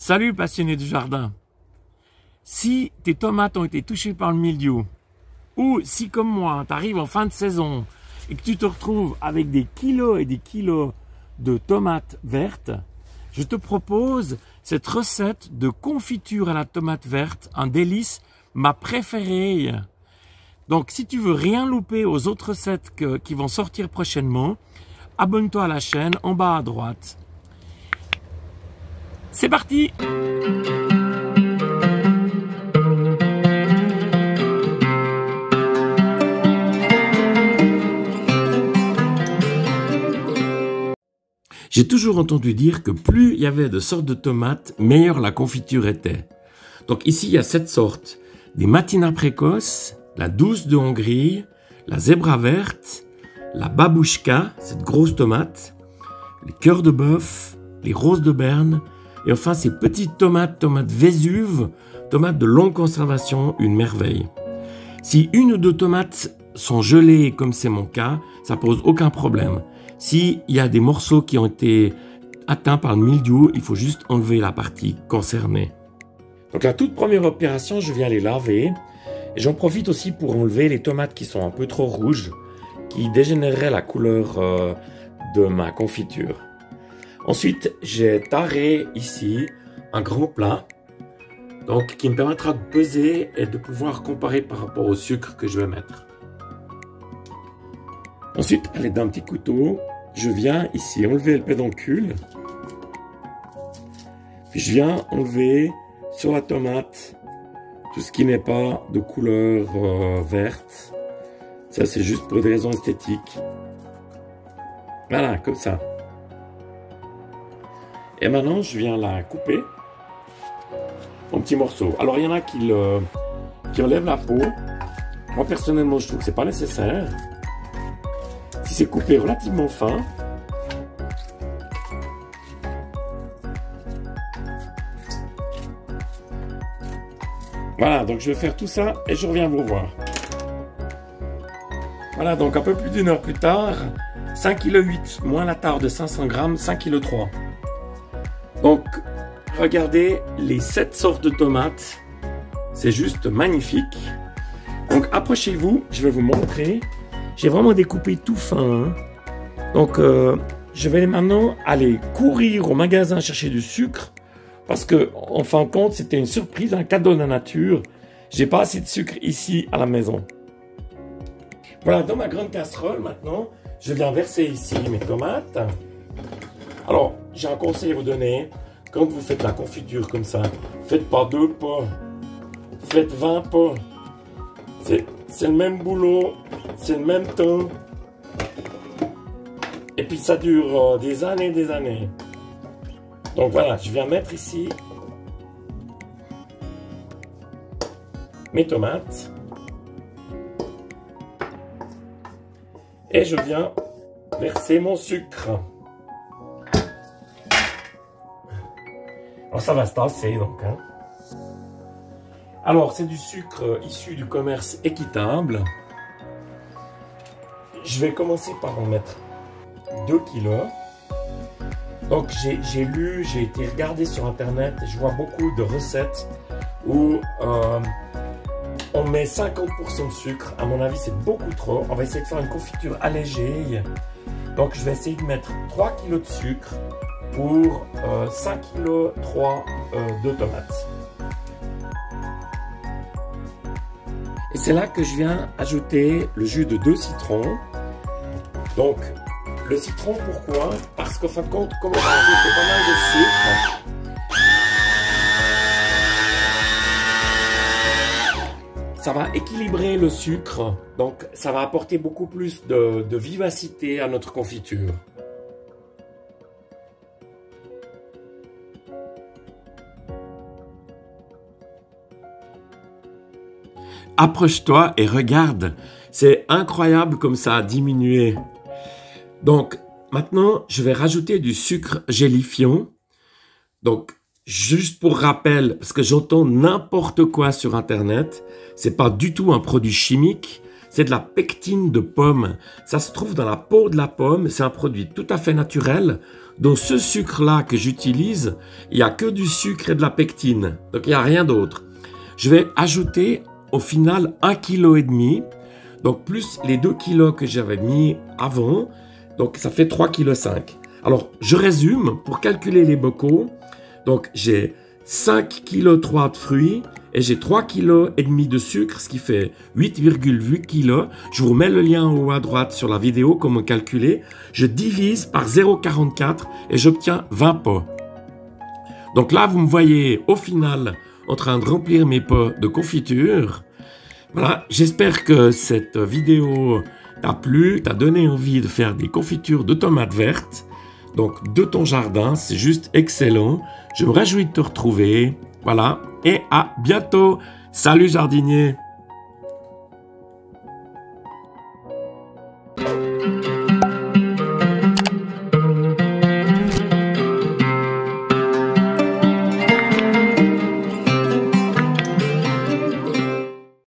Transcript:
Salut passionné du jardin. Si tes tomates ont été touchées par le mildiou, ou si comme moi, tu arrives en fin de saison et que tu te retrouves avec des kilos et des kilos de tomates vertes, je te propose cette recette de confiture à la tomate verte, un délice, ma préférée. Donc si tu veux rien louper aux autres recettes qui vont sortir prochainement, abonne-toi à la chaîne en bas à droite. C'est parti! J'ai toujours entendu dire que plus il y avait de sortes de tomates, meilleure la confiture était. Donc ici, il y a 7 sortes. Des Matina précoces, la douce de Hongrie, la zébra verte, la babouchka, cette grosse tomate, les cœurs de bœuf, les roses de Berne, et enfin ces petites tomates Vésuve, tomates de longue conservation, une merveille. Si une ou deux tomates sont gelées, comme c'est mon cas, ça pose aucun problème. S'il y a des morceaux qui ont été atteints par le mildiou, il faut juste enlever la partie concernée. Donc la toute première opération, je viens les laver. Et j'en profite aussi pour enlever les tomates qui sont un peu trop rouges, qui dégénéreraient la couleur de ma confiture. Ensuite, j'ai taré ici un grand plat, donc qui me permettra de peser et de pouvoir comparer par rapport au sucre que je vais mettre. Ensuite, à l'aide d'un petit couteau, je viens ici enlever le pédoncule. Puis je viens enlever sur la tomate tout ce qui n'est pas de couleur verte. Ça, c'est juste pour des raisons esthétiques. Voilà, comme ça. Et maintenant, je viens la couper en petits morceaux. Alors, il y en a qui enlèvent la peau. Moi, personnellement, je trouve que c'est pas nécessaire. Si c'est coupé relativement fin, voilà, donc je vais faire tout ça et je reviens vous voir. Voilà, donc un peu plus d'une heure plus tard, 5,8 kg moins la tare de 500 g, 5,3 kg. Donc, regardez les 7 sortes de tomates, c'est juste magnifique. Donc, approchez-vous, je vais vous montrer. J'ai vraiment découpé tout fin. Hein. Donc, je vais maintenant aller courir au magasin chercher du sucre. Parce que, en fin de compte, c'était une surprise, un cadeau de la nature. J'ai pas assez de sucre ici à la maison. Voilà, dans ma grande casserole, maintenant, je viens verser ici mes tomates. Alors, j'ai un conseil à vous donner. Quand vous faites la confiture comme ça, faites pas 2 pas. Faites 20 pas. C'est le même boulot, c'est le même temps. Et puis ça dure des années et des années. Donc voilà, je viens mettre ici mes tomates. Et je viens verser mon sucre. Alors ça va se tasser donc. Hein. Alors, c'est du sucre issu du commerce équitable. Je vais commencer par en mettre 2 kg. Donc, j'ai lu, j'ai été regarder sur Internet et je vois beaucoup de recettes où on met 50% de sucre. À mon avis, c'est beaucoup trop. On va essayer de faire une confiture allégée. Donc, je vais essayer de mettre 3 kg de sucre pour 5,3 kg de tomates. Et c'est là que je viens ajouter le jus de 2 citrons. Donc, le citron, pourquoi? Parce qu'en fin de compte, comme on a ajouté pas mal de sucre, ça va équilibrer le sucre. Donc, ça va apporter beaucoup plus de vivacité à notre confiture. Approche-toi et regarde, c'est incroyable comme ça a diminué. Donc, maintenant, je vais rajouter du sucre gélifiant. Donc, juste pour rappel, parce que j'entends n'importe quoi sur Internet, c'est pas du tout un produit chimique, c'est de la pectine de pomme. Ça se trouve dans la peau de la pomme, c'est un produit tout à fait naturel. Dans ce sucre-là que j'utilise, il n'y a que du sucre et de la pectine, donc il n'y a rien d'autre. Je vais ajouter au final 1,5 kg, donc plus les 2 kg que j'avais mis avant, donc ça fait 3,5 kg. Alors, je résume, pour calculer les bocaux, donc j'ai 5,3 kg de fruits et j'ai 3,5 kg de sucre, ce qui fait 8,8 kg. Je vous mets le lien en haut à droite sur la vidéo, comment calculer. Je divise par 0,44 et j'obtiens 20 pots. Donc là, vous me voyez au final en train de remplir mes pots de confiture. Voilà, j'espère que cette vidéo t'a plu, t'a donné envie de faire des confitures de tomates vertes. Donc, de ton jardin, c'est juste excellent. Je me réjouis de te retrouver. Voilà, et à bientôt. Salut jardinier!